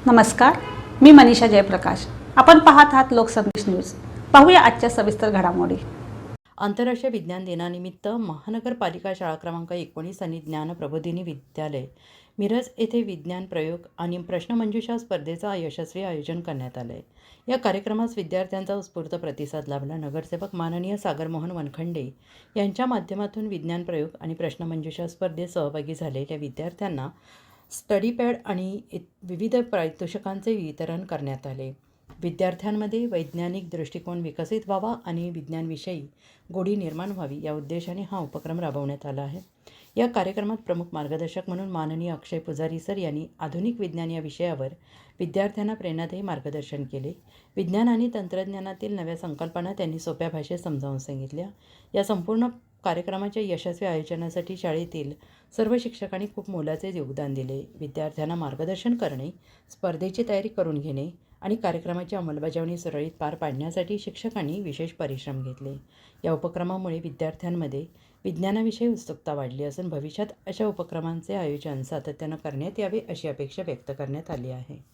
नमस्कार, मी मनीषा जयप्रकाश. आपण पाहत आहात लोकसंदेश न्यूज. पाहूया आजच्या सविस्तर घडामोडी. आंतरराष्ट्रीय विज्ञान दिनानिमित्त महानगरपालिका शाळा क्रमांक 19 आणि ज्ञान प्रबोधिनी विद्यालय मिरज येथे विज्ञान प्रयोग आणि प्रश्नमंजुषा स्पर्धेचा यशस्वी आयोजन करण्यात आले. या कार्यक्रमास विद्यार्थ्यांचा उत्स्फूर्त प्रतिसाद लाभला. नगरसेवक माननीय सागरमोहन वनखंडे यांच्या माध्यमातून विज्ञान प्रयोग आणि प्रश्नमंजुषा स्पर्धेत सहभागी झालेल्या विद्यार्थ्यांना स्टडी पॅड आणि विविध पारितोषिकांचे वितरण करण्यात आले. विद्यार्थ्यांमध्ये वैज्ञानिक दृष्टिकोन विकसित व्हावा आणि विज्ञानविषयी गोडी निर्माण व्हावी या उद्देशाने हा उपक्रम राबवण्यात आला आहे. या कार्यक्रमात प्रमुख मार्गदर्शक म्हणून माननीय अक्षय पुजारी सर यांनी आधुनिक विज्ञान या विषयावर विद्यार्थ्यांना प्रेरणादायी मार्गदर्शन केले. विज्ञान आणि तंत्रज्ञानातील नव्या संकल्पना त्यांनी सोप्या भाषेत समजावून सांगितल्या. या संपूर्ण कार्यक्रमाच्या यशस्वी आयोजनासाठी शाळेतील सर्व शिक्षकांनी खूप मोलाचे योगदान दिले. विद्यार्थ्यांना मार्गदर्शन करणे, स्पर्धेची तयारी करून घेणे आणि कार्यक्रमाची अंमलबजावणी सुरळीत पार पाडण्यासाठी शिक्षकांनी विशेष परिश्रम घेतले. या उपक्रमामुळे विद्यार्थ्यांमध्ये विज्ञानाविषयी उत्सुकता वाढली असून भविष्यात अशा उपक्रमांचे आयोजन सातत्यानं करण्यात यावे अशी अपेक्षा व्यक्त करण्यात आली आहे.